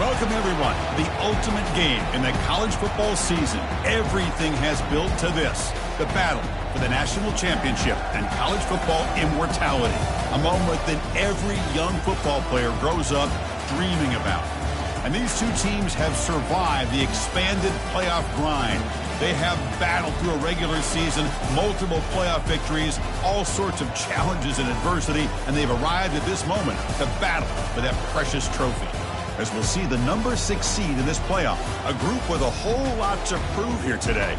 Welcome, everyone, to the ultimate game in the college football season. Everything has built to this, the battle for the national championship and college football immortality, a moment that every young football player grows up dreaming about. And these two teams have survived the expanded playoff grind. They have battled through a regular season, multiple playoff victories, all sorts of challenges and adversity, and they've arrived at this moment to battle for that precious trophy. As we'll see the number 6 seed in this playoff, a group with a whole lot to prove here today.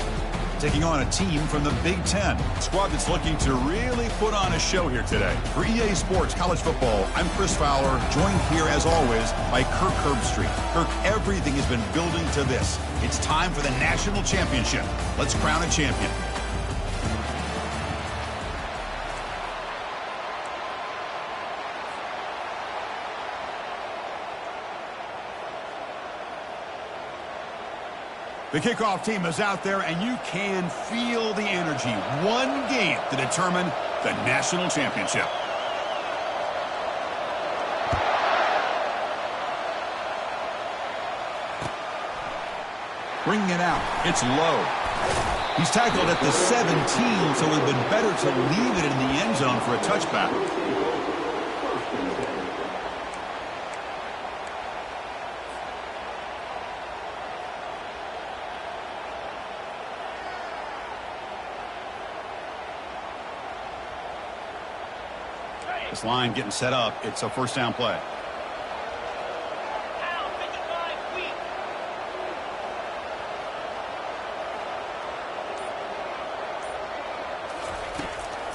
Taking on a team from the Big Ten, a squad that's looking to really put on a show here today. For EA Sports College Football, I'm Chris Fowler, joined here as always by Kirk Herbstreit. Kirk, everything has been building to this. It's time for the national championship. Let's crown a champion. The kickoff team is out there, and you can feel the energy. One game to determine the national championship. Bringing it out. It's low. He's tackled at the 17, so it would have been better to leave it in the end zone for a touchback. This line getting set up. It's a first down play.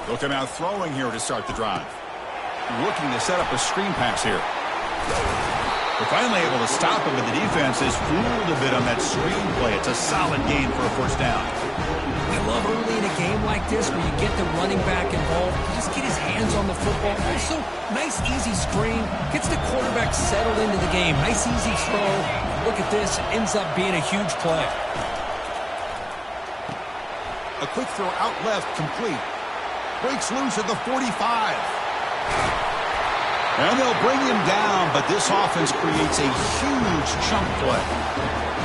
Look him out throwing here to start the drive. Looking to set up a screen pass here. They're finally able to stop him, but the defense is fooled a bit on that screen play. It's a solid gain for a first down. I love early in a game like this where you get the running back involved. You just get his hands on the football. Also, nice easy screen. Gets the quarterback settled into the game. Nice easy throw. Look at this. Ends up being a huge play. A quick throw out left, complete. Breaks loose at the 45. And they'll bring him down, but this offense creates a huge chunk play.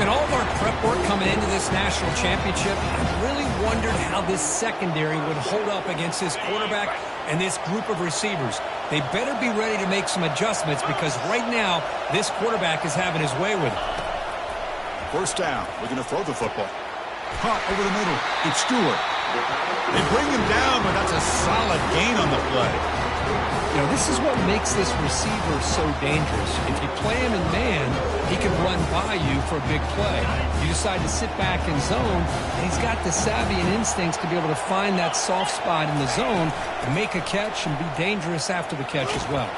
In all of our prep work coming into this national championship, I really wondered how this secondary would hold up against this quarterback and this group of receivers. They better be ready to make some adjustments because right now, this quarterback is having his way with it. First down. We're going to throw the football. Caught over the middle. It's Stewart. They bring him down, but that's a solid gain on the play. You know, this is what makes this receiver so dangerous. If you play him in man, he can run by you for a big play. You decide to sit back in zone, and he's got the savvy and instincts to be able to find that soft spot in the zone and make a catch and be dangerous after the catch as well.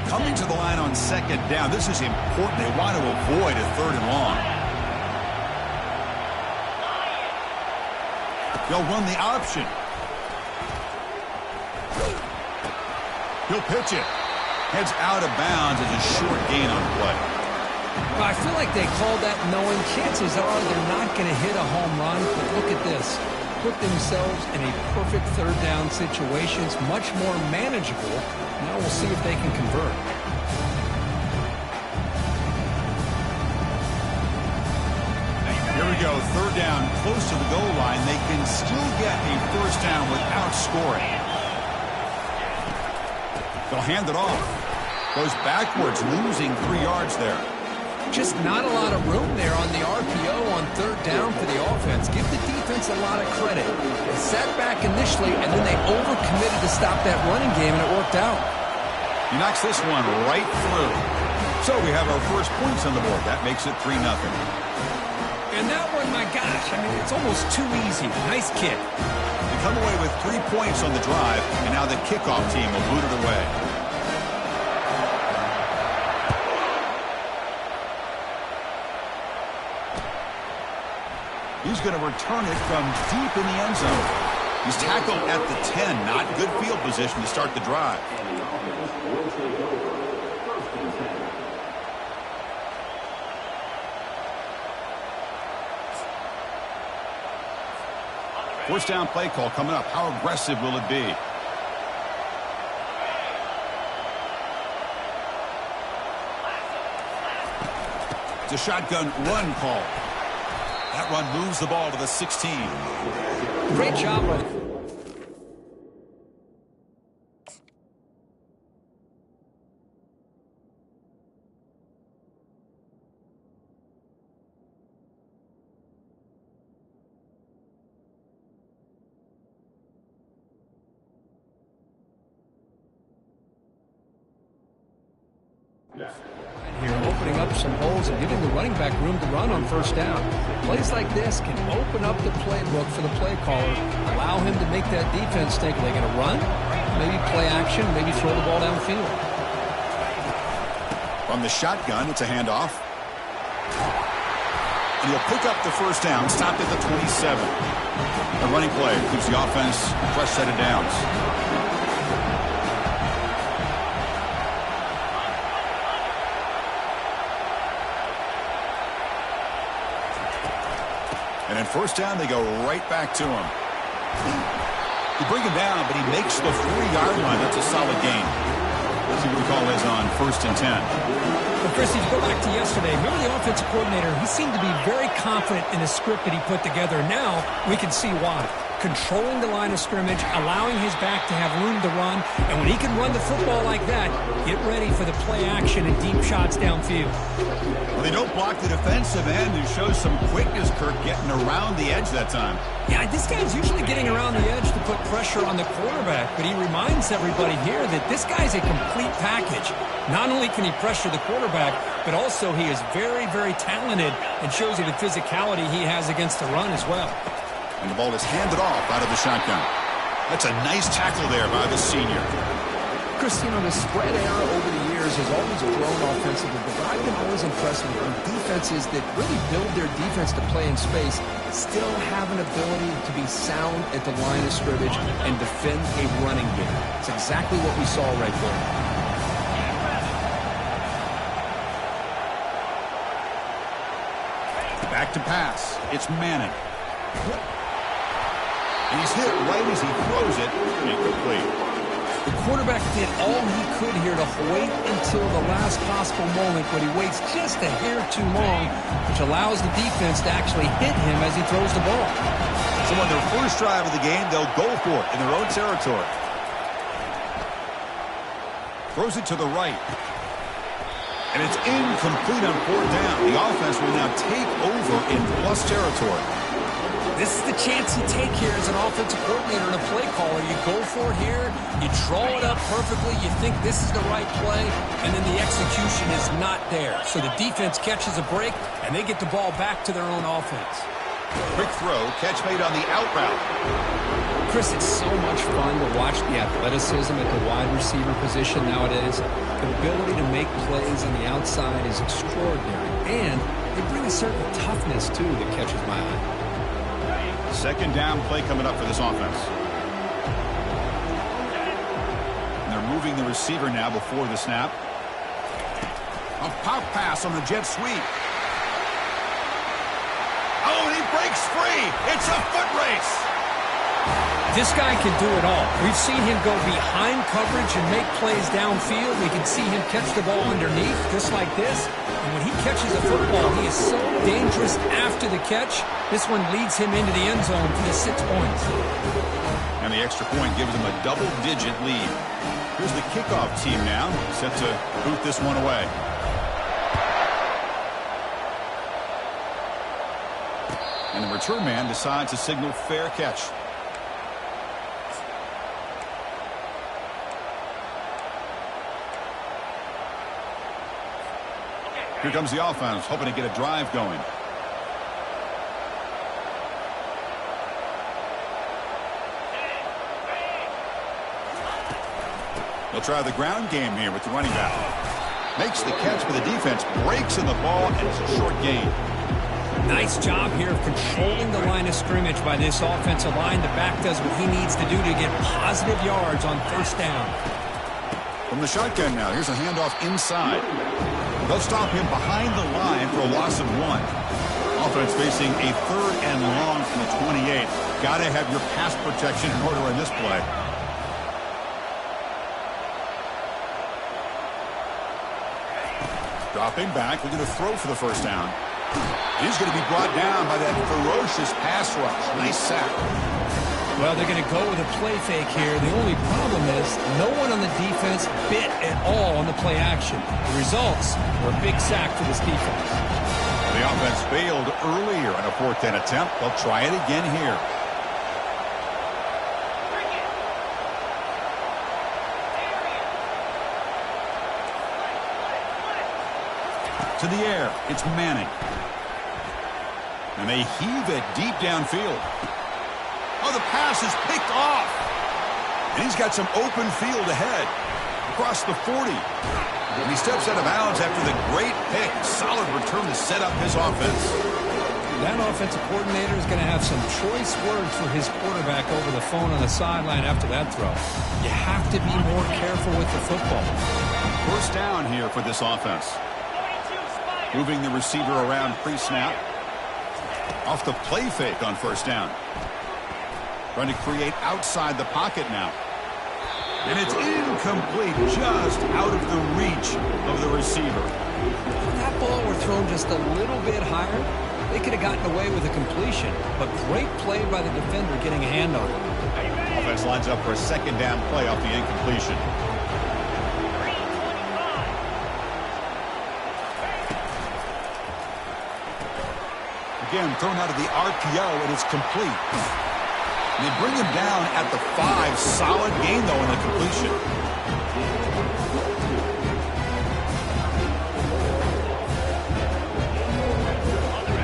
Coming to the line on second down. This is important. They want to avoid a third and long. They'll run the option. He'll pitch it. Heads out of bounds. It's a short gain on play. Well, I feel like they called that knowing chances are they're not going to hit a home run. But look at this. Put themselves in a perfect third down situation. It's much more manageable. Now we'll see if they can convert. Here we go. Third down, close to the goal line. They can still get a first down without scoring. They'll hand it off. Goes backwards, losing 3 yards there. Just not a lot of room there on the RPO on third down for the offense. Give the defense a lot of credit. They sat back initially, and then they overcommitted to stop that running game, and it worked out. He knocks this one right through. So we have our first points on the board. That makes it 3-0. And that one, my gosh, I mean, it's almost too easy. Nice kick. They come away with 3 points on the drive, and now the kickoff team will boot it away. He's going to return it from deep in the end zone. He's tackled at the 10. Not good field position to start the drive. First down play call coming up. How aggressive will it be? It's a shotgun run call. That run moves the ball to the 16. Great job by the... Here, opening up some holes and giving the running back room to run on first down. Plays like this can open up the playbook for the play caller, allow him to make that defense think, are they going to run? Maybe play action, maybe throw the ball downfield. From the shotgun, it's a handoff. And he'll pick up the first down, stopped at the 27. A running play keeps the offense a fresh set of downs. And in first down, they go right back to him. You bring him down, but he makes the 3-yard line. That's a solid gain. Let's see what the call is on 1st and 10. Well, Chris, if you go back to yesterday, remember the offensive coordinator, he seemed to be very confident in the script that he put together. Now we can see why. Controlling the line of scrimmage, allowing his back to have room to run, and when he can run the football like that, get ready for the play action and deep shots downfield. Well, they don't block the defensive end and show some quickness, Kirk, getting around the edge that time. Yeah, this guy's usually getting around the edge to put pressure on the quarterback, but he reminds everybody here that this guy's a complete package. Not only can he pressure the quarterback, but also he is very, very talented and shows you the physicality he has against the run as well. And the ball is handed off out of the shotgun. That's a nice tackle there by the senior. Chris, you know, the spread era over the years has always grown offensively, but I've been always impressed with defenses that really build their defense to play in space, still have an ability to be sound at the line of scrimmage and defend a running game. It's exactly what we saw right there. Back to pass. It's Manning. And he's hit right as he throws it. Incomplete. The quarterback did all he could here to wait until the last possible moment, but he waits just a hair too long, which allows the defense to actually hit him as he throws the ball. So on their first drive of the game, they'll go for it in their own territory. Throws it to the right. And it's incomplete on 4th down. The offense will now take over in plus territory. This is the chance you take here as an offensive coordinator and a play caller. You go for it here, you draw it up perfectly, you think this is the right play, and then the execution is not there. So the defense catches a break, and they get the ball back to their own offense. Quick throw, catch made on the out route. Chris, it's so much fun to watch the athleticism at the wide receiver position nowadays. The ability to make plays on the outside is extraordinary, and they bring a certain toughness, too, that catches my eye. Second down play coming up for this offense. And they're moving the receiver now before the snap. A pop pass on the jet sweep. Oh, and he breaks free. It's a foot race. This guy can do it all. We've seen him go behind coverage and make plays downfield. We can see him catch the ball underneath, just like this. And when he catches a football, he is so dangerous after the catch. This one leads him into the end zone for the 6 points. And the extra point gives him a double-digit lead. Here's the kickoff team now, set to boot this one away. And the return man decides to signal fair catch. Here comes the offense, hoping to get a drive going. They'll try the ground game here with the running back. Makes the catch, but the defense breaks in the ball, and it's a short gain. Nice job here of controlling the line of scrimmage by this offensive line. The back does what he needs to do to get positive yards on first down. From the shotgun now, here's a handoff inside. They'll stop him behind the line for a loss of 1. Offense facing a 3rd and long from the 28. Got to have your pass protection in order in this play. Dropping back, looking to throw for the first down. He's going to be brought down by that ferocious pass rush. Nice sack. Well, they're going to go with a play fake here. The only problem is no one on the defense bit at all on the play action. The results were a big sack for this defense. The offense failed earlier on a 4th down attempt. They'll try it again here. To the air, it's Manning. And they heave it deep downfield. Oh, the pass is picked off. And he's got some open field ahead. Across the 40. And he steps out of bounds after the great pick. Solid return to set up his offense. That offensive coordinator is going to have some choice words for his quarterback over the phone on the sideline after that throw. You have to be more careful with the football. First down here for this offense. Moving the receiver around pre-snap. Off the play fake on first down. Trying to create outside the pocket now. And it's incomplete, just out of the reach of the receiver. If that ball were thrown just a little bit higher, they could have gotten away with a completion. But great play by the defender getting a hand on it. Offense lines up for a second down play off the incompletion. Again, thrown out of the RPO, and it's complete. And they bring him down at the 5. Solid gain, though, in the completion.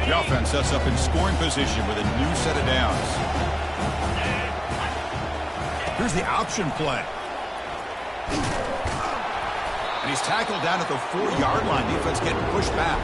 The offense sets up in scoring position with a new set of downs. Here's the option play. And he's tackled down at the 4-yard line. Defense getting pushed back.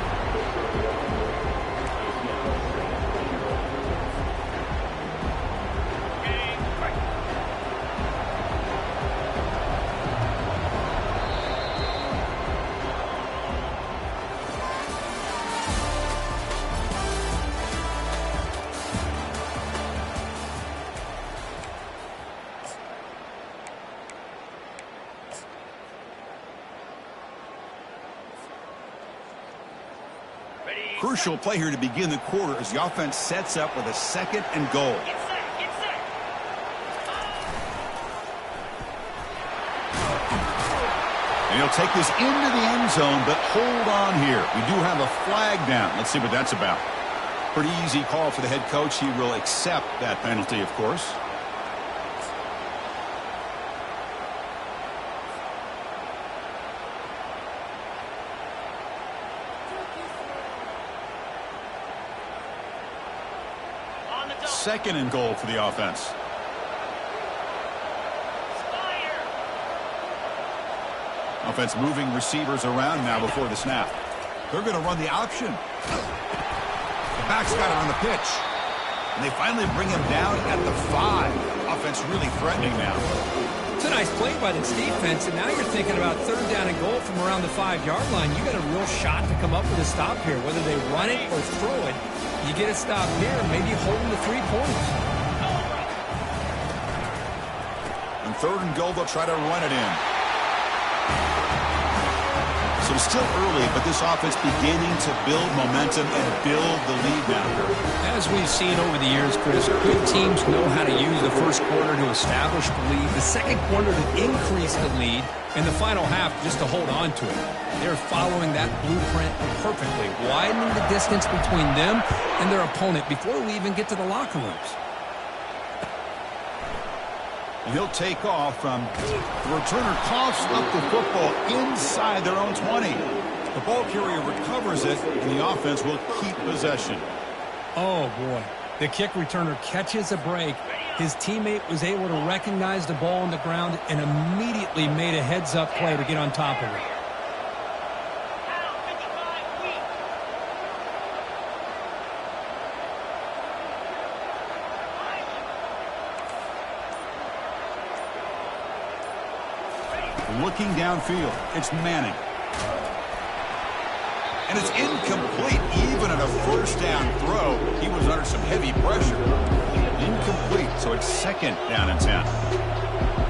Crucial play here to begin the quarter as the offense sets up with a 2nd and goal. And he'll take this into the end zone, but hold on here. We do have a flag down. Let's see what that's about. Pretty easy call for the head coach. He will accept that penalty, of course. Second and goal for the offense. Offense moving receivers around now before the snap. They're going to run the option. The back's got it on the pitch. And they finally bring him down at the 5. Offense really threatening now. It's a nice play by this defense, and now you're thinking about 3rd down and goal from around the 5-yard line. You got a real shot to come up with a stop here. Whether they run it or throw it, you get a stop here, maybe holding the 3 points. On 3rd and goal, they'll try to run it in. So it's still early, but this offense beginning to build momentum and build the lead now. As we've seen over the years, Chris, good teams know how to use the first quarter to establish the lead, the second quarter to increase the lead, and the final half just to hold on to it. They're following that blueprint perfectly, widening the distance between them and their opponent before we even get to the locker rooms. And he'll take off from the returner, coughs up the football inside their own 20. The ball carrier recovers it, and the offense will keep possession. Oh, boy. The kick returner catches a break. His teammate was able to recognize the ball on the ground and immediately made a heads-up play to get on top of it. Looking downfield, it's Manning. And it's incomplete. Even on a first down throw, he was under some heavy pressure. The Incomplete, so it's second down and 10.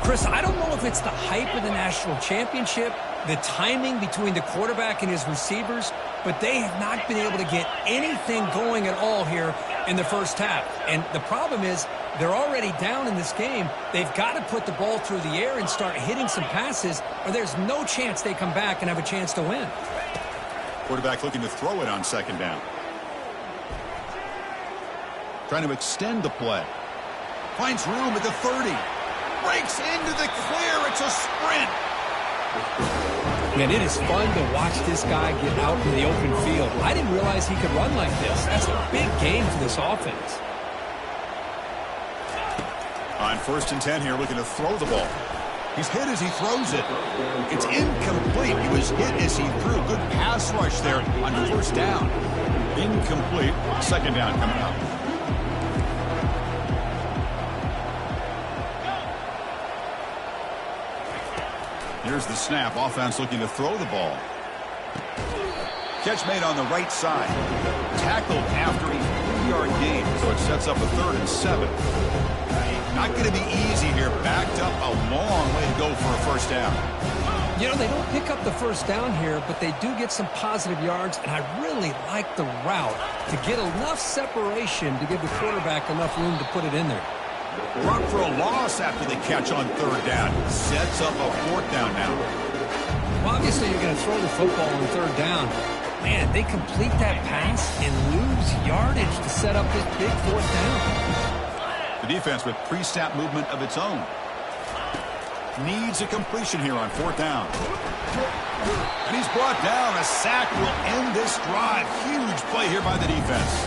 Chris, I don't know if it's the hype of the national championship, the timing between the quarterback and his receivers, but they have not been able to get anything going at all here in the first half. And the problem is they're already down in this game. They've got to put the ball through the air and start hitting some passes, or there's no chance they come back and have a chance to win. Quarterback looking to throw it on second down. Trying to extend the play. Finds room at the 30. Breaks into the clear. It's a sprint. Man, it is fun to watch this guy get out in the open field. I didn't realize he could run like this. That's a big game for this offense. On first and 10 here, looking to throw the ball. He's hit as he throws it. It's incomplete. He was hit as he threw. Good pass rush there on first down. Incomplete. Second down coming up. Here's the snap. Offense looking to throw the ball. Catch made on the right side. Tackled after a 3-yard gain, so it sets up a 3rd and 7. Not going to be easy here. Backed up a long way to go for a first down. You know, they don't pick up the first down here, but they do get some positive yards, and I really like the route to get enough separation to give the quarterback enough room to put it in there. Brought for a loss after the catch on 3rd down. Sets up a 4th down now. Well, obviously, you're going to throw the football on 3rd down. Man, they complete that pass and lose yardage to set up this big 4th down. The defense with pre-snap movement of its own. Needs a completion here on 4th down. And he's brought down. A sack will end this drive. Huge play here by the defense.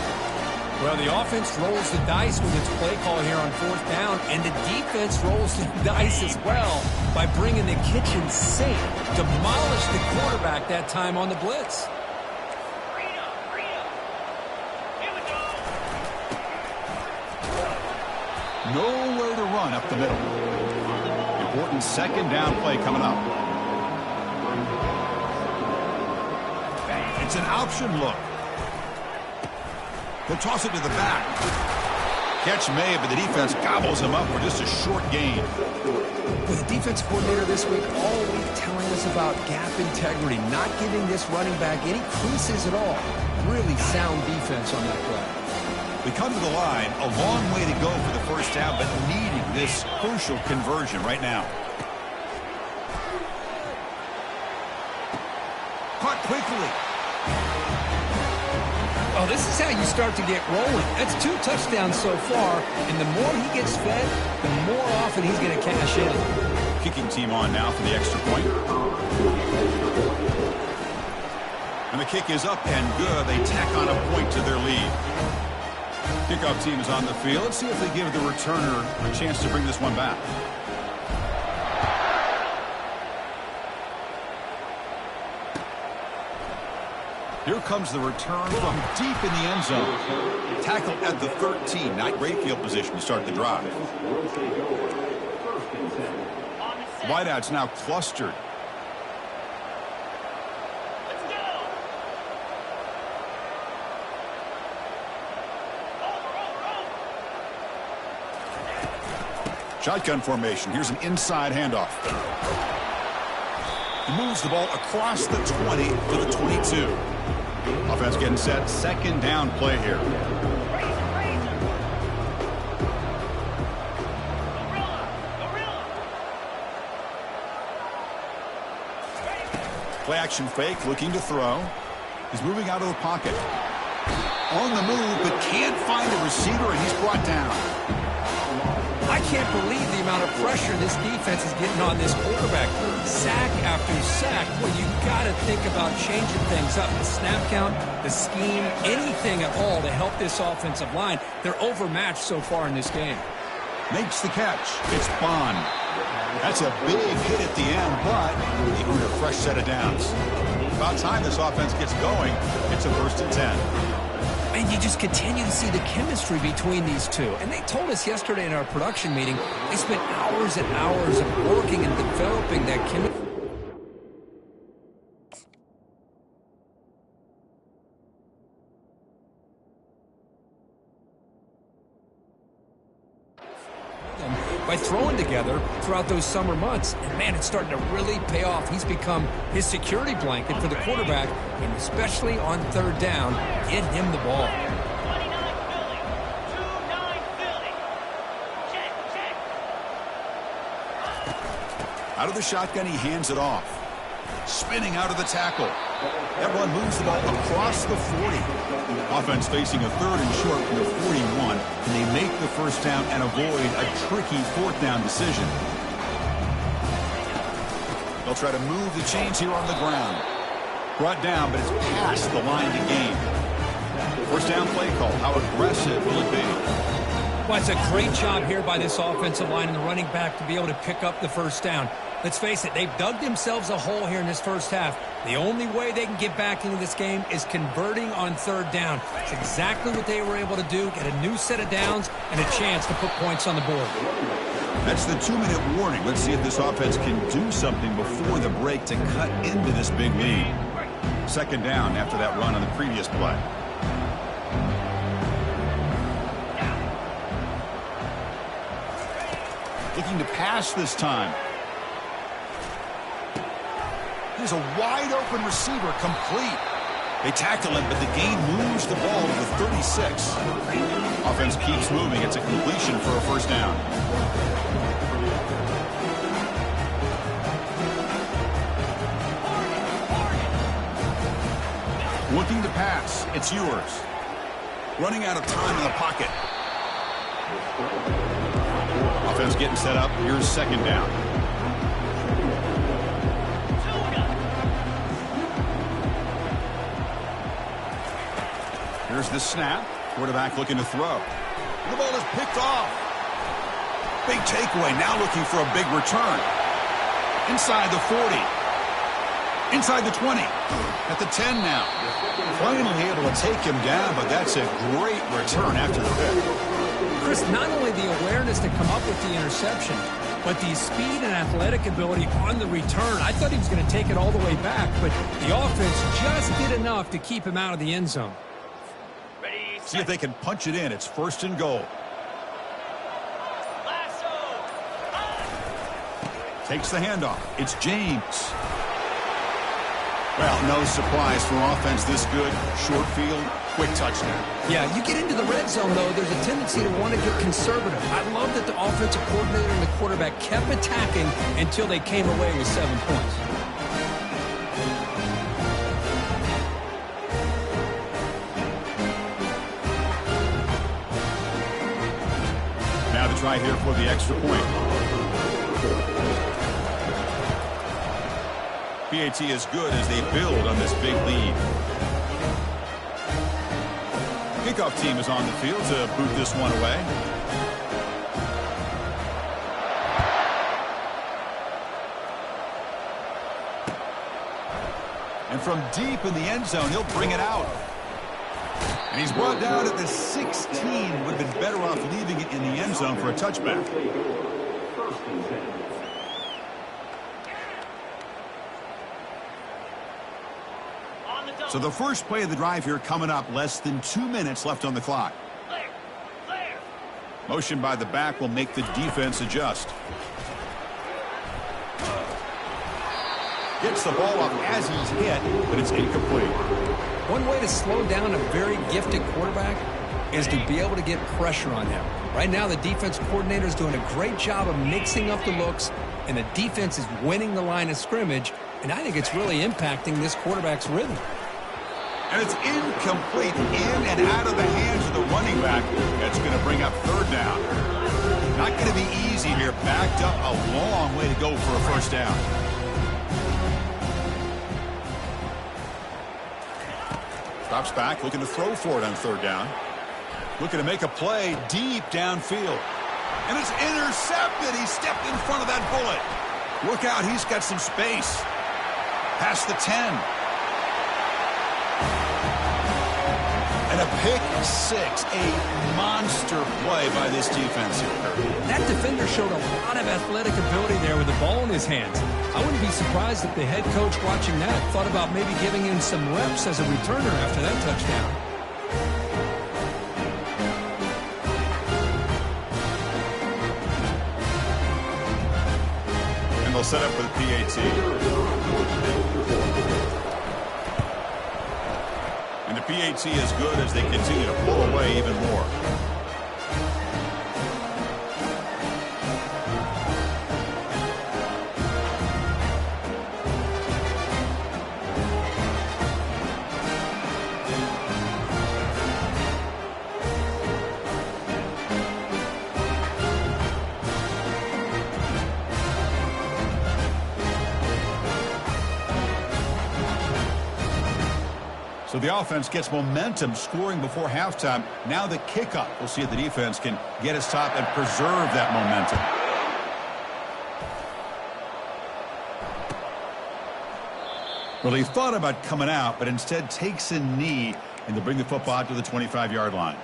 Well, the offense rolls the dice with its play call here on 4th down, and the defense rolls the dice as well by bringing the kitchen sink. Demolish the quarterback that time on the blitz. Nowhere to run up the middle. Important second down play coming up. It's an option look. He'll toss it to the back. Catch made, but the defense gobbles him up for just a short gain. With the defense coordinator this week all week telling us about gap integrity, not giving this running back any creases at all. Really sound defense on that play. We come to the line, a long way to go for the first down, but needing this crucial conversion right now. Caught quickly. Oh, this is how you start to get rolling. That's 2 touchdowns so far, and the more he gets fed, the more often he's going to cash in. Kicking team on now for the extra point. And the kick is up and good. They tack on a point to their lead. Kickoff team is on the field. Let's see if they give the returner a chance to bring this one back. Here comes the return from deep in the end zone. Tackled at the 13. Not great field position to start the drive. Wideouts now clustered. Shotgun formation. Here's an inside handoff. He moves the ball across the 20 to the 22. Offense getting set. Second down play here. Play action fake, looking to throw. He's moving out of the pocket. On the move, but can't find a receiver, and he's brought down. I can't believe the amount of pressure this defense is getting on this quarterback. Sack after sack. Well, you got to think about changing things up. The snap count, the scheme, anything at all to help this offensive line. They're overmatched so far in this game. Makes the catch. It's Bond. That's a big hit at the end, but they earn a fresh set of downs. About time this offense gets going. It's a 1st and 10. And you just continue to see the chemistry between these two. And they told us yesterday in our production meeting, they spent hours and hours of working and developing that chemistry. by throwing together throughout those summer months. And, man, it's starting to really pay off. He's become his security blanket for the quarterback, and especially on third down, get him the ball. Out of the shotgun, he hands it off. Spinning out of the tackle. That run moves the ball across the 40. Offense facing a third and short from the 41. And they make the first down and avoid a tricky fourth down decision. They'll try to move the chains here on the ground. Brought down, but it's past the line to gain. First down play call. How aggressive will it be? Well, it's a great job here by this offensive line and the running back to be able to pick up the first down. Let's face it, they've dug themselves a hole here in this first half. The only way they can get back into this game is converting on third down. It's exactly what they were able to do, get a new set of downs and a chance to put points on the board. That's the 2-minute warning. Let's see if this offense can do something before the break to cut into this big lead. Second down after that run on the previous play. Looking to pass this time. Here's a wide-open receiver, complete. They tackle him, but the gain moves the ball to the 36. Offense keeps moving. It's a completion for a first down. Looking to pass. It's yours. Running out of time in the pocket. Offense getting set up. Here's second down. Here's the snap. Quarterback looking to throw. The ball is picked off. Big takeaway. Now looking for a big return. Inside the 40. Inside the 20. At the 10 now. Finally able to take him down, but that's a great return after the pick. Chris, not only the awareness to come up with the interception, but the speed and athletic ability on the return. I thought he was going to take it all the way back, but the offense just did enough to keep him out of the end zone. See if they can punch it in. It's first and goal. Takes the handoff. It's James. Well, no surprise for offense this good. Short field, quick touchdown. Yeah, you get into the red zone, though, there's a tendency to want to get conservative. I love that the offensive coordinator and the quarterback kept attacking until they came away with 7 points. Now to try here for the extra point. PAT is good as they build on this big lead. Kickoff team is on the field to boot this one away. And from deep in the end zone, he'll bring it out. And he's brought down at the 16. Would have been better off leaving it in the end zone for a touchback. So the first play of the drive here coming up. Less than 2 minutes left on the clock. Motion by the back will make the defense adjust. Gets the ball up as he's hit, but it's incomplete. One way to slow down a very gifted quarterback is to be able to get pressure on him. Right now, the defense coordinator is doing a great job of mixing up the looks, and the defense is winning the line of scrimmage, and I think it's really impacting this quarterback's rhythm. And it's incomplete, in and out of the hands of the running back. That's going to bring up third down. Not going to be easy here. Backed up a long way to go for a first down. Drops back, looking to throw for it on third down. Looking to make a play deep downfield. And it's intercepted. He stepped in front of that bullet. Look out, he's got some space. Past the 10. And a pick six, a monster play by this defense here. That defender showed a lot of athletic ability there with the ball in his hands. I wouldn't be surprised if the head coach watching that thought about maybe giving him some reps as a returner after that touchdown. They'll set up with a PAT. And the PAT is good as they continue to pull away even more. So the offense gets momentum scoring before halftime. Now the kickoff. We'll see if the defense can get a stop and preserve that momentum. Well, he thought about coming out, but instead takes a knee, and they bring the football out to the 25-yard line.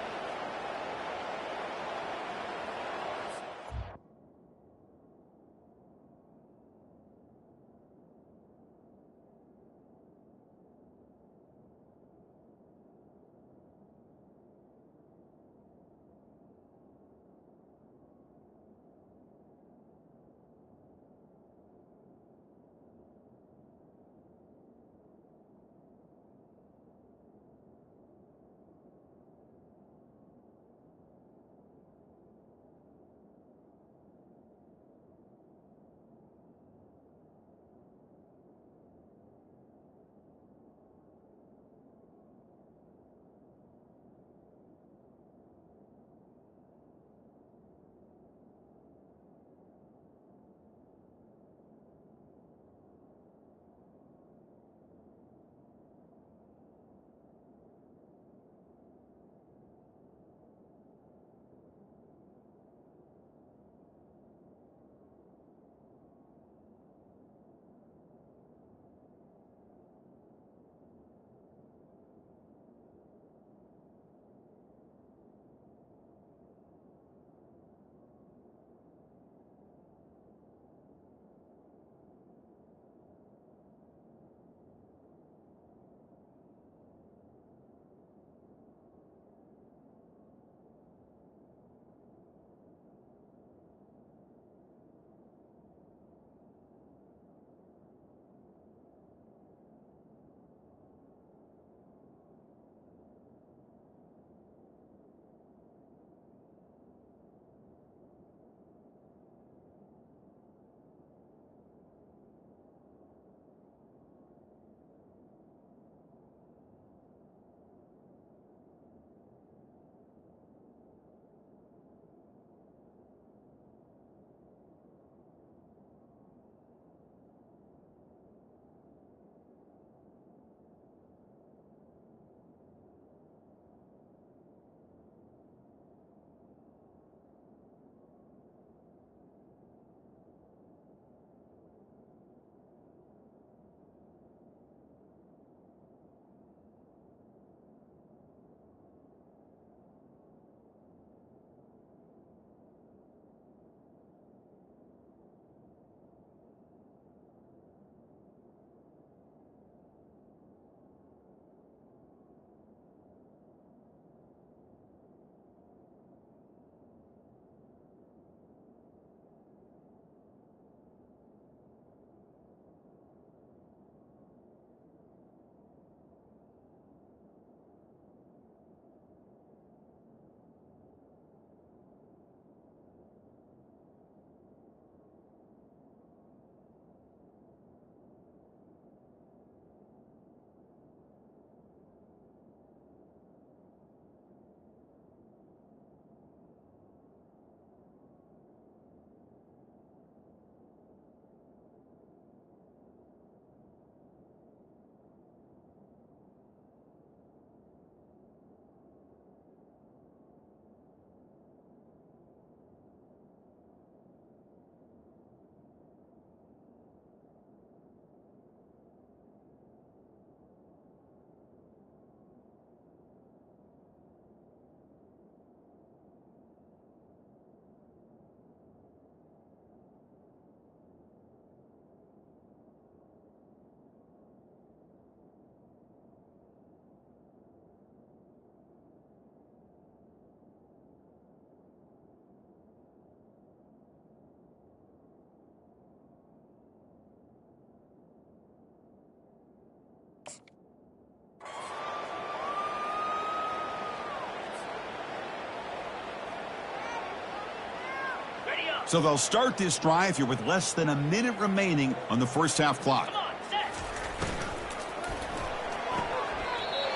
So they'll start this drive here with less than a minute remaining on the first half clock.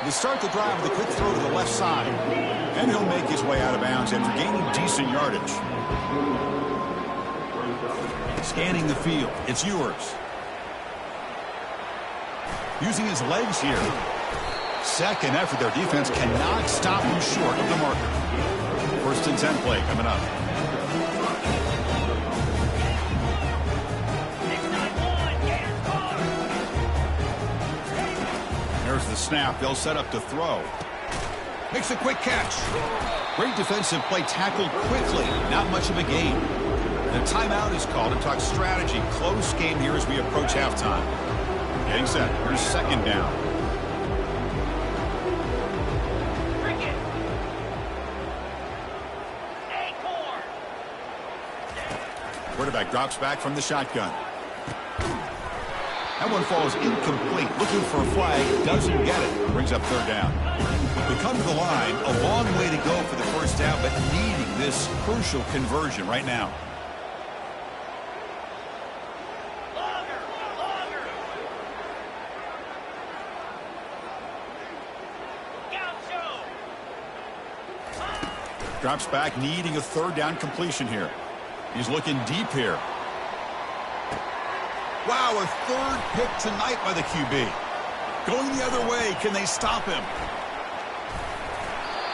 They start the drive with a quick throw to the left side. And he'll make his way out of bounds after gaining decent yardage. Scanning the field. It's yours. Using his legs here. Second effort. Their defense cannot stop him short of the marker. First and 10 play coming up. There's the snap. They'll set up to throw. Makes a quick catch. Great defensive play, tackled quickly. Not much of a gain. The timeout is called to talk strategy. Close game here as we approach halftime. Getting set. Here's second down. Quarterback drops back from the shotgun. That one falls incomplete. Looking for a flag. Doesn't get it. Brings up third down. They come to the line. A long way to go for the first down, but needing this crucial conversion right now. Drops back, needing a third down completion here. He's looking deep here. Wow, a third pick tonight by the QB. Going the other way, can they stop him?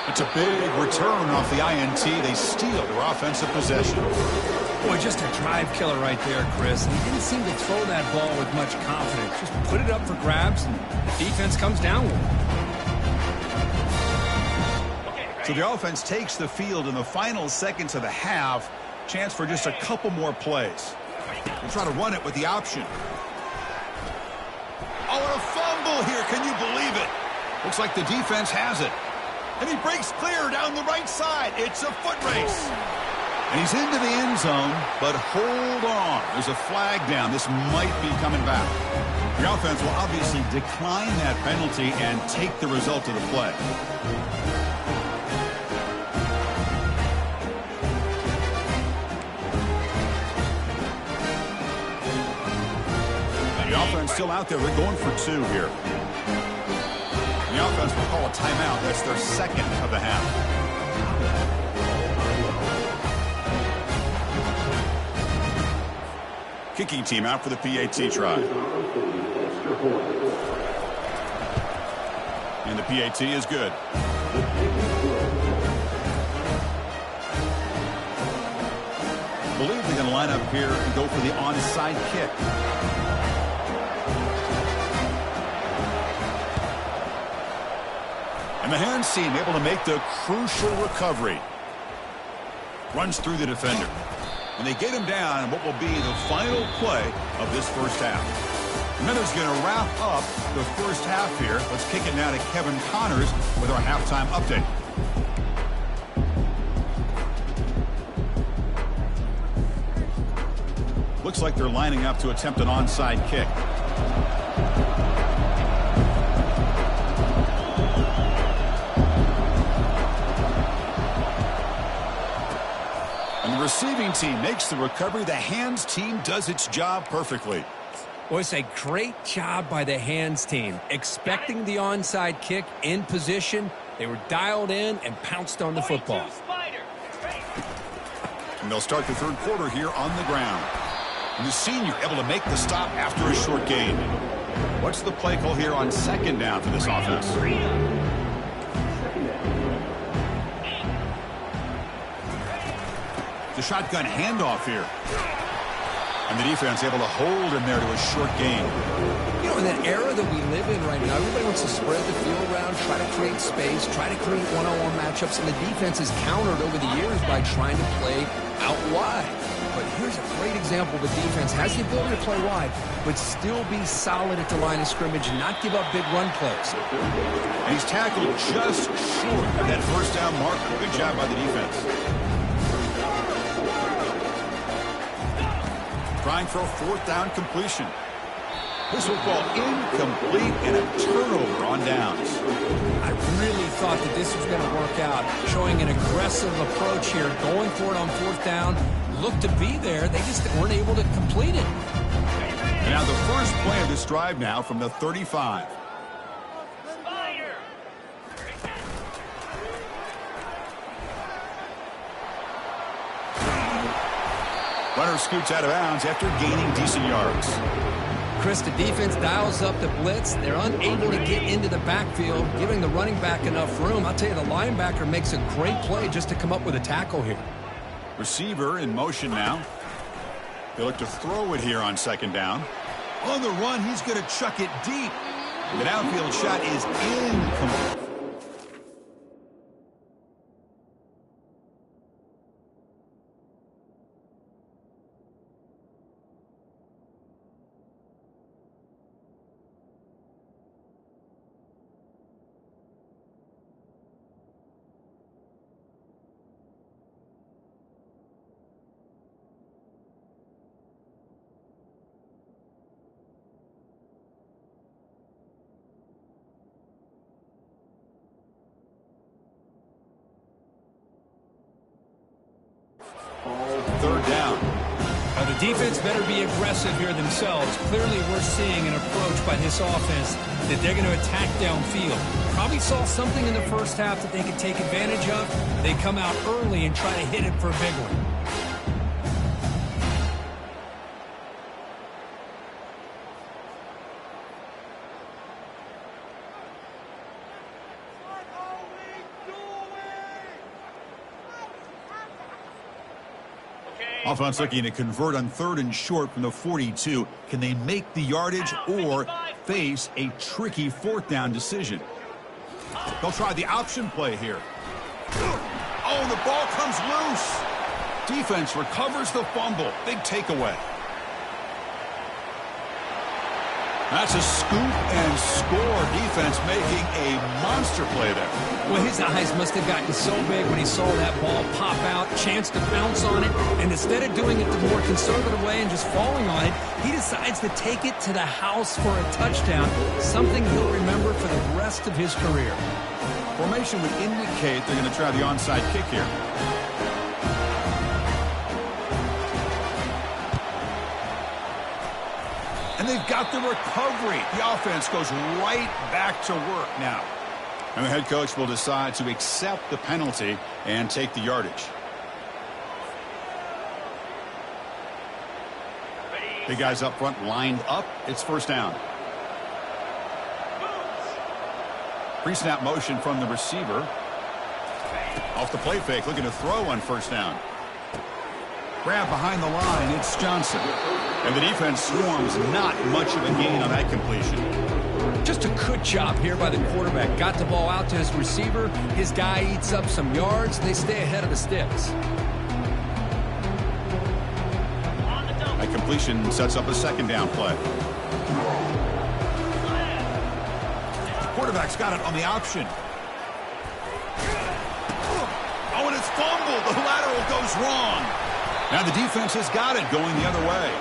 It's a big return off the INT. They steal their offensive possession. Boy, just a drive killer right there, Chris. He didn't seem to throw that ball with much confidence. Just put it up for grabs, and the defense comes down with it. So the offense takes the field in the final seconds of the half. Chance for just a couple more plays. We'll try to run it with the option. Oh, and a fumble here. Can you believe it? Looks like the defense has it. And he breaks clear down the right side. It's a foot race. And he's into the end zone, but hold on. There's a flag down. This might be coming back. The offense will obviously decline that penalty and take the result of the play. Still out there. They're going for two here. The offense will call a timeout. That's their second of the half. Kicking team out for the PAT try. And the PAT is good. I believe they're going to line up here and go for the onside kick. And the hands team able to make the crucial recovery. Runs through the defender. And they get him down in what will be the final play of this first half. Miller's going to wrap up the first half here. Let's kick it now to Kevin Connors with our halftime update. Looks like they're lining up to attempt an onside kick. The receiving team makes the recovery. The hands team does its job perfectly. Well, it's a great job by the hands team. Expecting the onside kick in position. They were dialed in and pounced on the football. And they'll start the third quarter here on the ground. And the senior able to make the stop after a short gain. What's the play call here on second down for this offense? The shotgun handoff here. And the defense able to hold him there to a short gain. You know, in that era that we live in right now, everybody wants to spread the field around, try to create space, try to create one-on-one matchups, and the defense has countered over the years by trying to play out wide. But here's a great example. The defense has the ability to play wide, but still be solid at the line of scrimmage and not give up big run plays. And he's tackled just short of that first down marker. Good job by the defense. Trying for a fourth down completion. This will fall incomplete and a turnover on downs. I really thought that this was going to work out. Showing an aggressive approach here, going for it on fourth down, looked to be there. They just weren't able to complete it. And now the first play of this drive now from the 35. Runner scoots out of bounds after gaining decent yards. Chris, the defense dials up the blitz. They're unable to get into the backfield, giving the running back enough room. I'll tell you, the linebacker makes a great play just to come up with a tackle here. Receiver in motion now. They look to throw it here on second down. On the run, he's going to chuck it deep. The downfield shot is incomplete. Third down. Now the defense better be aggressive here themselves. Clearly we're seeing an approach by this offense that they're going to attack downfield. Probably saw something in the first half that they could take advantage of. They come out early and try to hit it for a big one. Offense looking to convert on 3rd and short from the 42. Can they make the yardage or face a tricky 4th down decision? They'll try the option play here. Oh, the ball comes loose. Defense recovers the fumble. Big takeaway. That's a scoop and score. Defense making a monster play there. Well, his eyes must have gotten so big when he saw that ball pop out, chance to bounce on it, and instead of doing it the more conservative way and just falling on it, he decides to take it to the house for a touchdown, something he'll remember for the rest of his career. Formation would indicate they're going to try the onside kick here. And they've got the recovery. The offense goes right back to work now. And the head coach will decide to accept the penalty and take the yardage. Big guys up front lined up. It's first down. Pre-snap motion from the receiver. Off the play fake, looking to throw on first down. Grab behind the line, it's Johnson. And the defense swarms, not much of a gain on that completion. Just a good job here by the quarterback. Got the ball out to his receiver. His guy eats up some yards. They stay ahead of the sticks. That completion sets up a second down play. The quarterback's got it on the option. Oh, and it's fumbled. The lateral goes wrong. Now the defense has got it going the other way.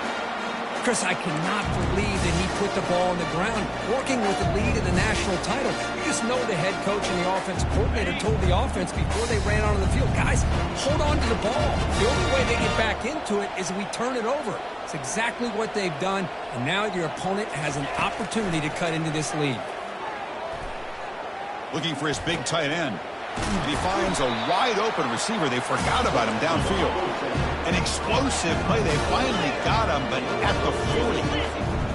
Chris, I cannot believe that he put the ball on the ground, working with the lead in the national title. You just know the head coach and the offensive coordinator told the offense before they ran onto the field, guys, hold on to the ball. The only way they get back into it is if we turn it over. It's exactly what they've done, and now your opponent has an opportunity to cut into this lead. Looking for his big tight end. And he finds a wide-open receiver. They forgot about him downfield. An explosive play. They finally got him, but at the 40.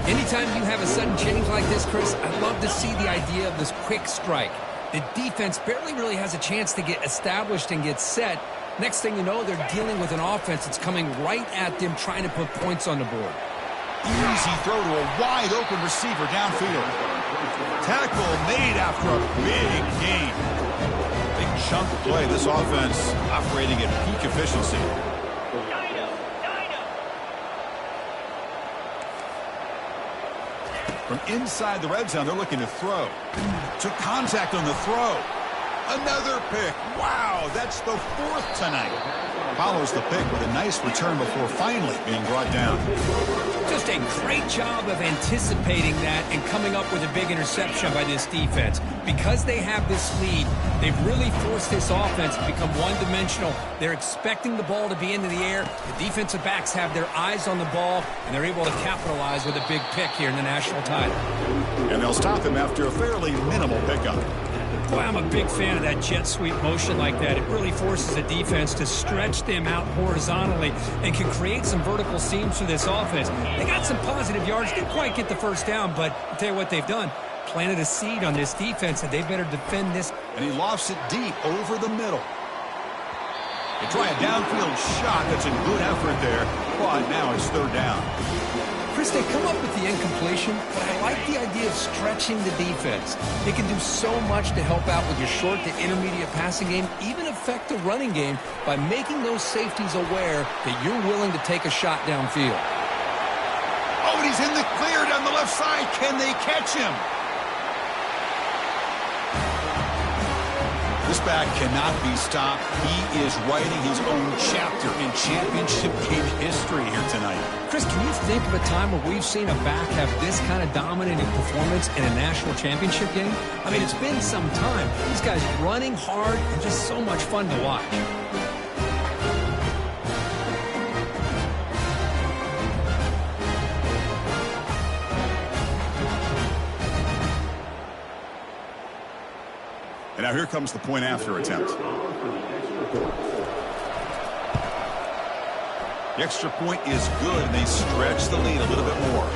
Anytime you have a sudden change like this, Chris, I'd love to see the idea of this quick strike. The defense barely really has a chance to get established and get set. Next thing you know, they're dealing with an offense that's coming right at them, trying to put points on the board. Easy throw to a wide-open receiver downfield. Tackle made after a big gain. Big chunk play. This offense operating at peak efficiency. From inside the red zone, they're looking to throw. Took contact on the throw. Another pick. Wow, that's the 4th tonight. Follows the pick with a nice return before finally being brought down. Just a great job of anticipating that and coming up with a big interception by this defense. Because they have this lead, they've really forced this offense to become one-dimensional. They're expecting the ball to be into the air. The defensive backs have their eyes on the ball, and they're able to capitalize with a big pick here in the national title. And they'll stop him after a fairly minimal pickup. Boy, I'm a big fan of that jet sweep motion like that. It really forces a defense to stretch them out horizontally and can create some vertical seams for this offense. They got some positive yards. Didn't quite get the first down, but I'll tell you what they've done. Planted a seed on this defense, and they better defend this. And he lofts it deep over the middle. They try a downfield shot. That's a good effort there, but now it's 3rd down. Chris, they come up with the incompletion, but I like the idea of stretching the defense. They can do so much to help out with your short to intermediate passing game, even affect the running game by making those safeties aware that you're willing to take a shot downfield. Oh, and he's in the clear down the left side. Can they catch him? This back cannot be stopped. He is writing his own chapter in championship game history here tonight. Chris, can you think of a time where we've seen a back have this kind of dominating performance in a national championship game? I mean, it's been some time. This guy's running hard and just so much fun to watch. And now here comes the point after attempt. The extra point is good, and they stretch the lead a little bit more.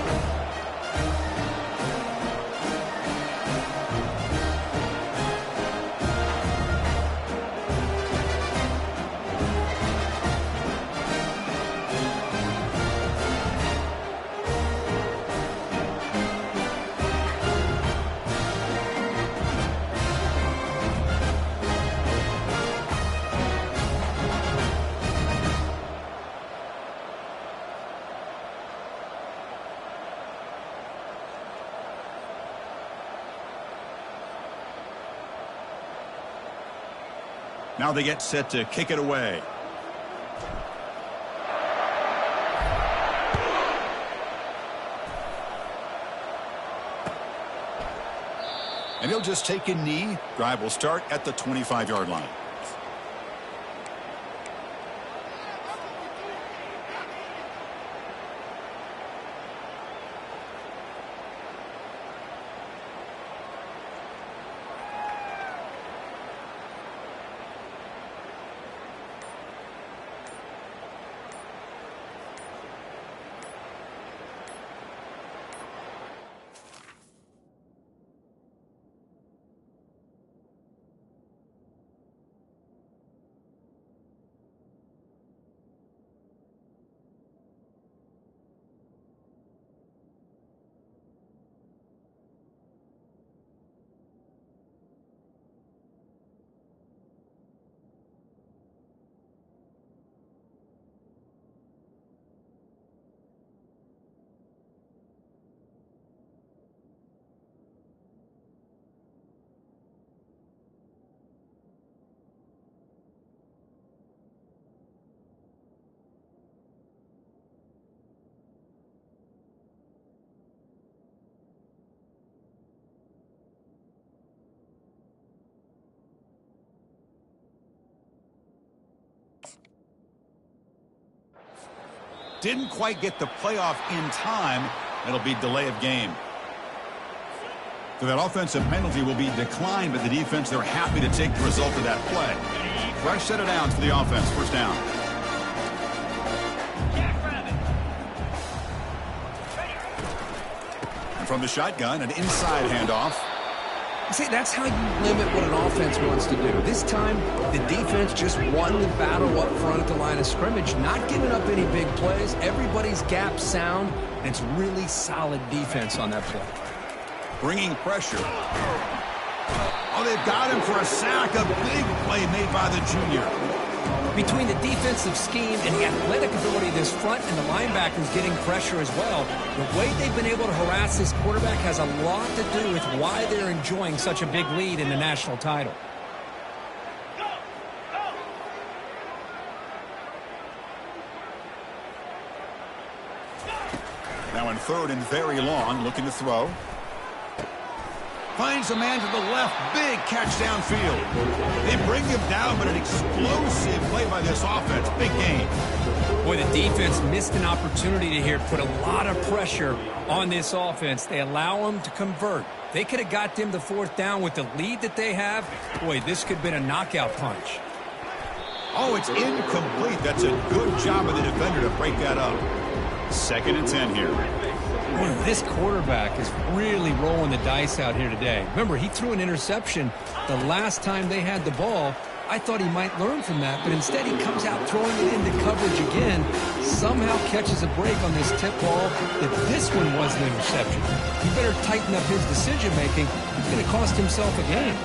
Now they get set to kick it away. And he'll just take a knee. Drive will start at the 25-yard line. Didn't quite get the playoff in time. It'll be delay of game. So that offensive penalty will be declined by the defense. They're happy to take the result of that play. Fresh set of downs for the offense. First down. And from the shotgun, an inside handoff. See, that's how you limit what an offense wants to do. This time, the defense just won the battle up front at the line of scrimmage, not giving up any big plays. Everybody's gap sound, and it's really solid defense on that play. Bringing pressure. Oh, they've got him for a sack. A big play made by the junior. Between the defensive scheme and the athletic ability of this front and the linebackers getting pressure as well, the way they've been able to harass this quarterback has a lot to do with why they're enjoying such a big lead in the national title. Now in third and very long, looking to throw. Finds a man to the left. Big catch downfield. They bring him down, but an explosive play by this offense. Big gain. Boy, the defense missed an opportunity to here put a lot of pressure on this offense. They allow them to convert. They could have got them the fourth down with the lead that they have. Boy, this could have been a knockout punch. Oh, it's incomplete. That's a good job of the defender to break that up. 2nd and 10 here. Boy, this quarterback is really rolling the dice out here today. Remember, he threw an interception the last time they had the ball. I thought he might learn from that, but instead he comes out throwing it into coverage again, somehow catches a break on this tip ball that this one was an interception. He better tighten up his decision-making. He's going to cost himself a game.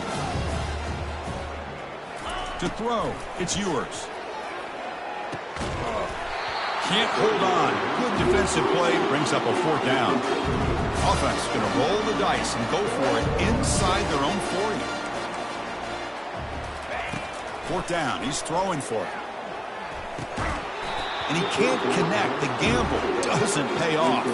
To throw, it's yours. Can't hold on. Good defensive play, brings up a 4th down. Offense going to roll the dice and go for it inside their own 40. 4th down, he's throwing for it. And he can't connect. The gamble doesn't pay off.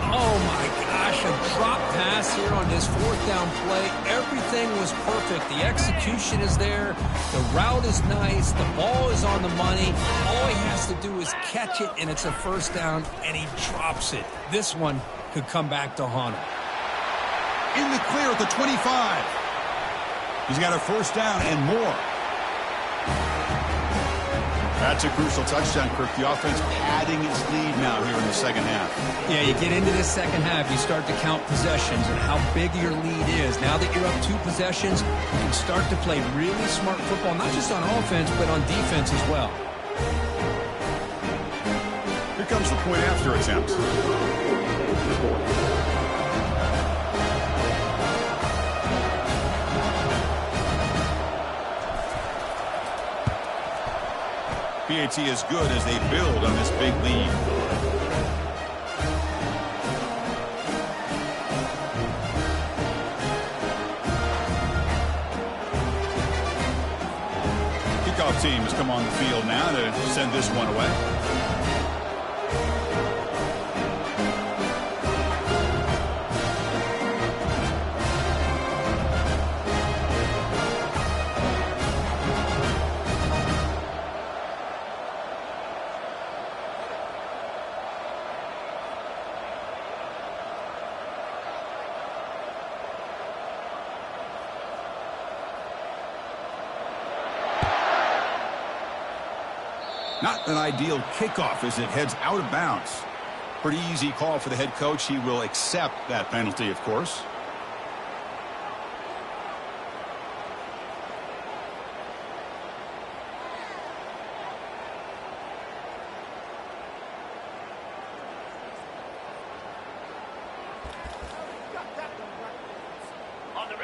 Oh my gosh, a drop pass here on this 4th down play. Everything was perfect. The execution is there. The route is nice. The ball is on the money. All he has to do is catch it, and it's a 1st down, and he drops it. This one could come back to haunt him. In the clear at the 25. He's got a 1st down and more. That's a crucial touchdown, Kirk. The offense padding its lead now here in the 2nd half. Yeah, you get into the 2nd half, you start to count possessions and how big your lead is. Now that you're up 2 possessions, you can start to play really smart football, not just on offense, but on defense as well. Here comes the point after attempt. PAT is good as they build on this big lead. Kickoff team has come on the field now to send this one away. Not an ideal kickoff as it heads out of bounds. Pretty easy call for the head coach. He will accept that penalty, of course.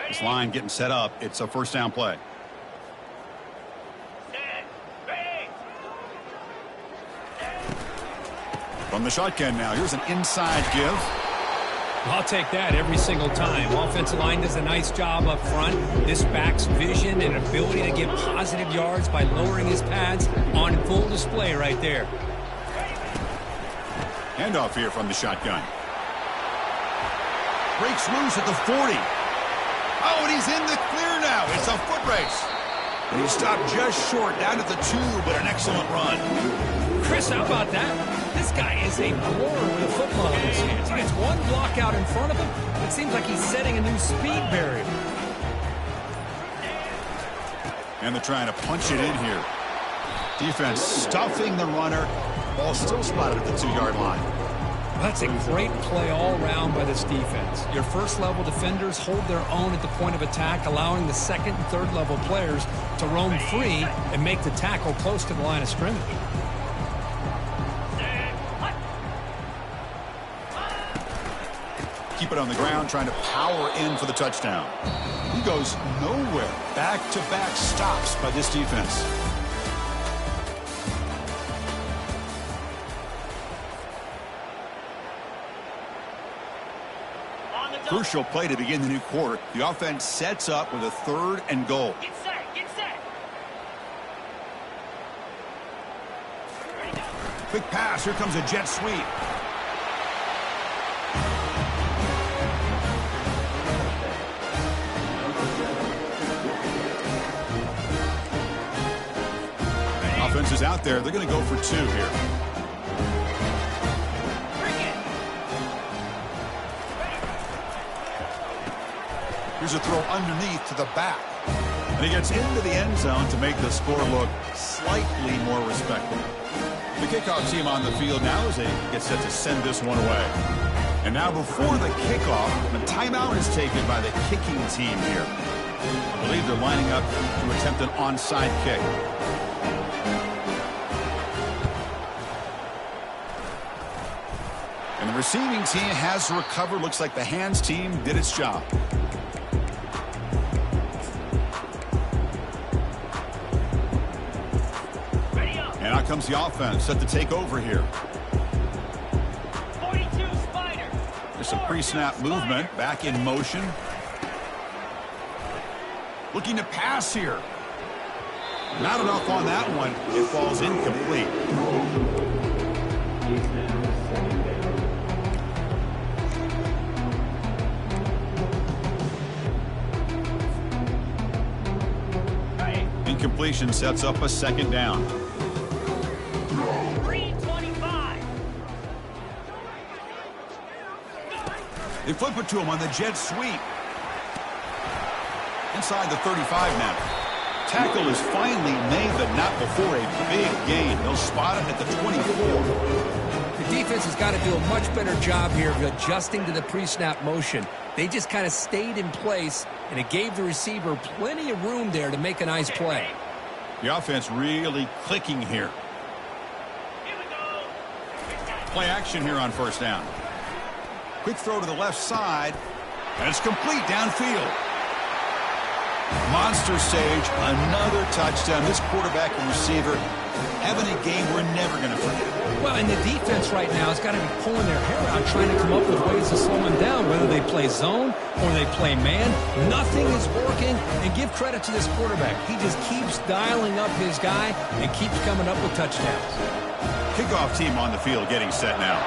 This line getting set up. It's a 1st down play. From the shotgun now, here's an inside give. I'll take that every single time. Offensive line does a nice job up front. This back's vision and ability to get positive yards by lowering his pads on full display right there. Handoff here from the shotgun. Breaks loose at the 40. Oh, and he's in the clear now. It's a foot race. And he stopped just short down at the 2, but an excellent run. Chris, how about that? This guy is a blower with a football in his hands. He gets one block out in front of him. It seems like he's setting a new speed barrier. And they're trying to punch it in here. Defense stuffing the runner. Ball still spotted at the 2-yard line. That's a great play all around by this defense. Your first-level defenders hold their own at the point of attack, allowing the second and third-level players to roam free and make the tackle close to the line of scrimmage. Keep it on the ground, trying to power in for the touchdown. He goes nowhere. Back-to-back stops by this defense. Crucial play to begin the new quarter. The offense sets up with a 3rd and goal. Get set, get set. Quick pass. Here comes a jet sweep. out there. They're going to go for 2 here. Here's a throw underneath to the back. And he gets into the end zone to make the score look slightly more respectable. The kickoff team on the field now as they get set to send this one away. And now before the kickoff, a timeout is taken by the kicking team here. I believe they're lining up to attempt an onside kick. And the receiving team has recovered. Looks like the hands team did its job. And out comes the offense set to take over here. 42 Spider. There's some pre-snap movement. Back in motion. Looking to pass here. Not enough on that one. It falls incomplete. Incompletion sets up a second down. 325. They flip it to him on the jet sweep. Inside the 35 now. Tackle is finally made, but not before a big gain. They'll spot it at the 24. The defense has got to do a much better job here of adjusting to the pre-snap motion. They just kind of stayed in place, and it gave the receiver plenty of room there to make a nice play. The offense really clicking here. Here we go. Play action here on first down. Quick throw to the left side, and it's complete downfield. Monster stage, another touchdown. This quarterback and receiver having a game we're never going to forget. Well, and the defense right now has got to be pulling their hair out, trying to come up with ways to slow him down, whether they play zone or they play man. Nothing is working, and give credit to this quarterback. He just keeps dialing up his guy and keeps coming up with touchdowns. Kickoff team on the field getting set now.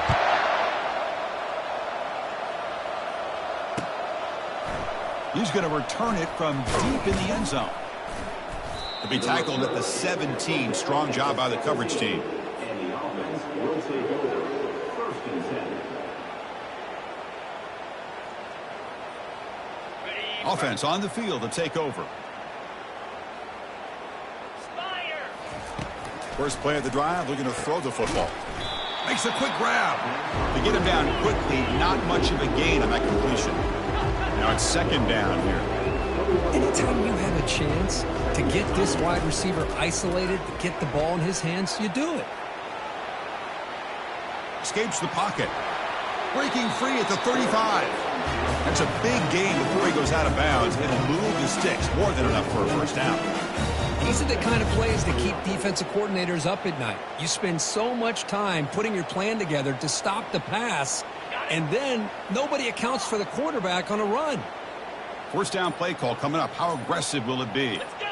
He's going to return it from deep in the end zone. To be tackled at the 17. Strong job by the coverage team. And the offense will take over 1st and 10. Offense on the field to take over. Spider. First play of the drive, looking to throw the football. Makes a quick grab. To get him down quickly, not much of a gain on that completion. Now it's second down here. Anytime you have a chance to get this wide receiver isolated, to get the ball in his hands, you do it. Escapes the pocket. Breaking free at the 35. That's a big gain before he goes out of bounds. It'll move the sticks. More than enough for a first down. These are the kind of plays that keep defensive coordinators up at night. You spend so much time putting your plan together to stop the pass, and then nobody accounts for the quarterback on a run. First down play call coming up. How aggressive will it be? Let's go.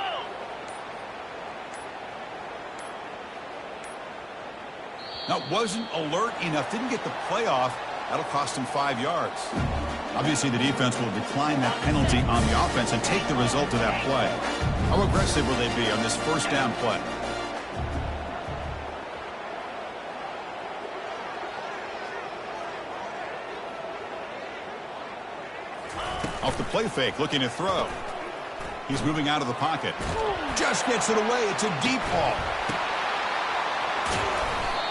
Now, wasn't alert enough. Didn't get the play off. That'll cost him 5 yards. Obviously, the defense will decline that penalty on the offense and take the result of that play. How aggressive will they be on this first down play? Off the play fake, looking to throw. He's moving out of the pocket. Just gets it away. It's a deep ball.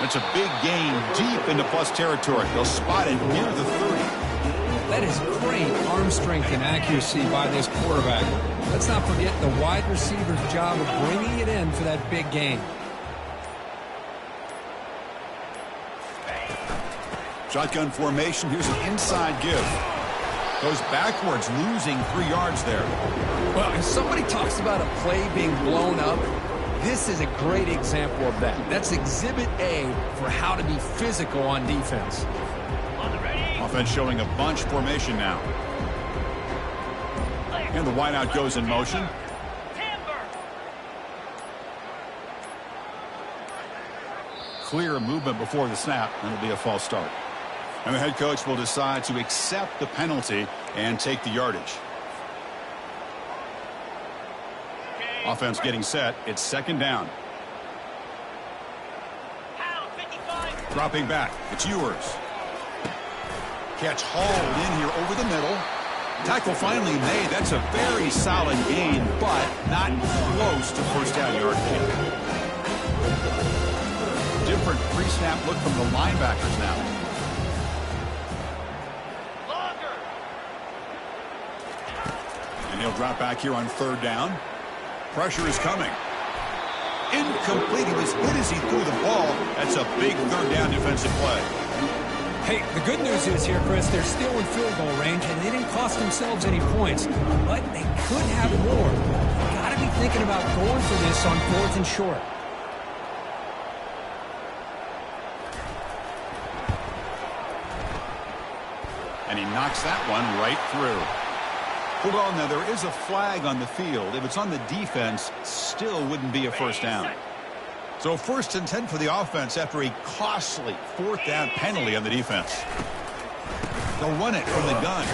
It's a big gain deep into plus territory. They'll spot it near the 30. That is great arm strength and accuracy by this quarterback. Let's not forget the wide receiver's job of bringing it in for that big gain. Shotgun formation. Here's an inside give. Goes backwards, losing 3 yards there. Well, if somebody talks about a play being blown up, this is a great example of that. That's exhibit A for how to be physical on defense. On the ready. Offense showing a bunch formation now. And the wideout goes in motion. Timber. Clear movement before the snap, and it'll be a false start. And the head coach will decide to accept the penalty and take the yardage. Offense getting set. It's second down. Dropping back. It's yours. Catch hauled in here over the middle. Tackle finally made. That's a very solid gain, but not close to first down yard gain. Different pre-snap look from the linebackers now. Longer. And he'll drop back here on third down. Pressure is coming. Incomplete. He was hit as he threw the ball. That's a big third down defensive play. Hey, the good news is here, Chris, they're still in field goal range, and they didn't cost themselves any points, but they could have more. Got to be thinking about going for this on 4th and short. And he knocks that one right through. Hold on, now there is a flag on the field. If it's on the defense, still wouldn't be a first down. So 1st and 10 for the offense after a costly 4th down penalty on the defense. They'll run it from the gun.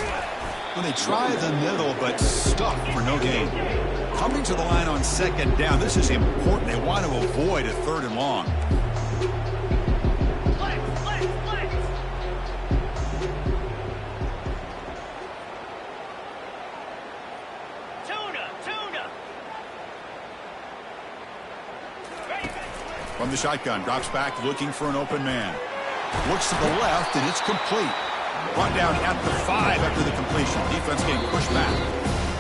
Well, they try the middle, but stuck for no gain. Coming to the line on 2nd down, this is important. They want to avoid a 3rd and long. Flex, flex, flex. Tuna, tuna. Ready, ready. From the shotgun, drops back, looking for an open man. Looks to the left, and it's complete. Brought down at the 5 after the completion. Defense getting pushed back.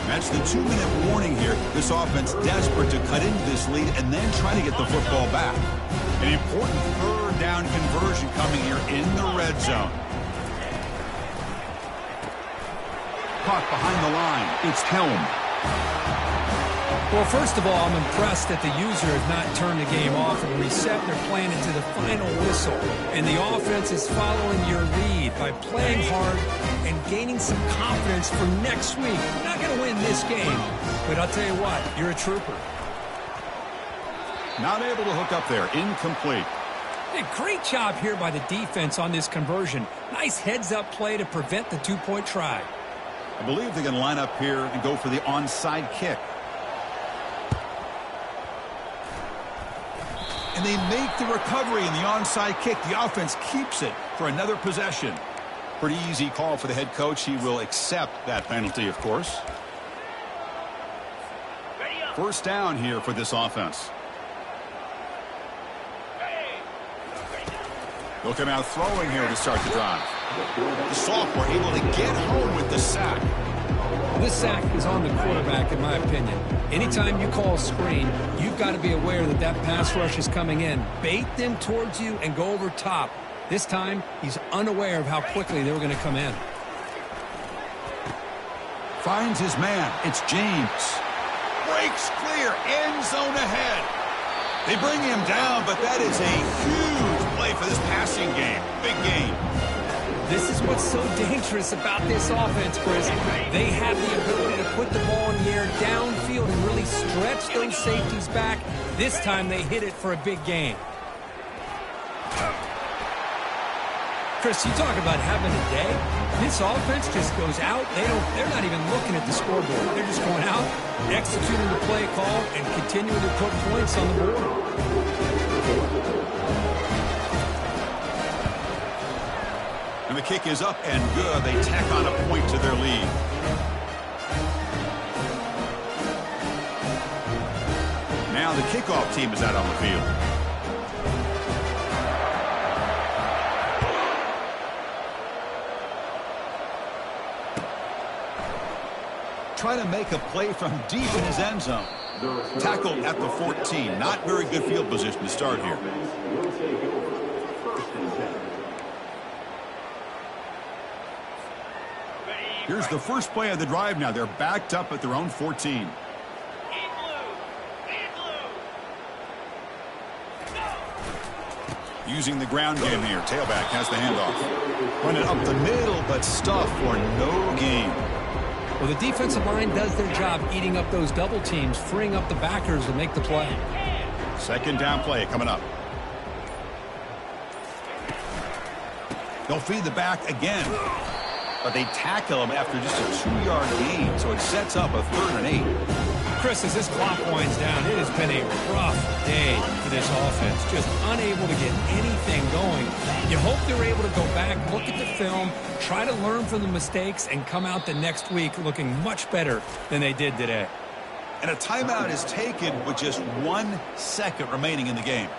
That's the 2-minute warning here. This offense desperate to cut into this lead and then try to get the football back. An important 3rd down conversion coming here in the red zone. Caught behind the line. It's Helm. Well, first of all, I'm impressed that the user has not turned the game off and reset their plan into the final whistle. And the offense is following your lead by playing hard and gaining some confidence for next week. You're not going to win this game, but I'll tell you what, you're a trooper. Not able to hook up there. Incomplete. Hey, great job here by the defense on this conversion. Nice heads-up play to prevent the 2-point try. I believe they're going to line up here and go for the onside kick. And they make the recovery in the onside kick. The offense keeps it for another possession. Pretty easy call for the head coach. He will accept that penalty, of course. Ready up. First down here for this offense. They'll come out throwing here to start the drive. The sophomore able to get home with the sack. This sack is on the quarterback, in my opinion. Anytime you call a screen, you've got to be aware that that pass rush is coming in. Bait them towards you and go over top. This time, he's unaware of how quickly they were going to come in. Finds his man. It's James. Breaks clear. End zone ahead. They bring him down, but that is a huge play for this passing game. Big game. This is what's so dangerous about this offense, Chris. They have the ability to put the ball in the air downfield and really stretch those safeties back. This time they hit it for a big gain. Chris, you talk about having a day. This offense just goes out. They're not even looking at the scoreboard. They're just going out, executing the play call, and continuing to put points on the board. And the kick is up and good. They tack on a point to their lead. Now the kickoff team is out on the field. Trying to make a play from deep in his end zone. Tackled at the 14. Not very good field position to start here. Here's the first play of the drive now. They're backed up at their own 14. Using the ground game here. Tailback has the handoff. Running up the middle, but stuff for no gain. Well, the defensive line does their job eating up those double teams, freeing up the backers to make the play. Second down play coming up. They'll feed the back again. But they tackle him after just a 2-yard gain, so it sets up a 3rd and 8. Chris, as this clock winds down, it has been a rough day for this offense. Just unable to get anything going. You hope they're able to go back, look at the film, try to learn from the mistakes, and come out the next week looking much better than they did today. And a timeout is taken with just 1 second remaining in the game.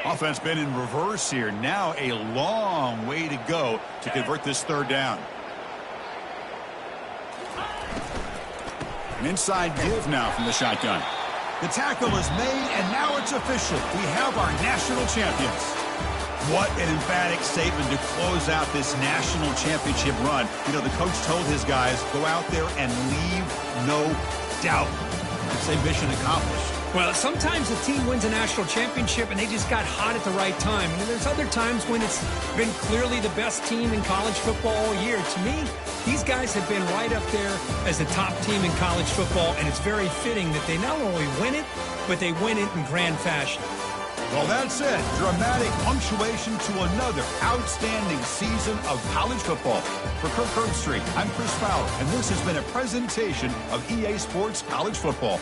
Offense been in reverse here. Now a long way to go to convert this third down. An inside give now from the shotgun. The tackle is made, and now it's official. We have our national champions. What an emphatic statement to close out this national championship run. You know, the coach told his guys, go out there and leave no doubt. I'd say mission accomplished. Well, sometimes a team wins a national championship and they just got hot at the right time. And there's other times when it's been clearly the best team in college football all year. To me, these guys have been right up there as the top team in college football, and it's very fitting that they not only win it, but they win it in grand fashion. Well, that's it. Dramatic punctuation to another outstanding season of college football. For Kirk Herbstreit, I'm Chris Fowler, and this has been a presentation of EA Sports College Football.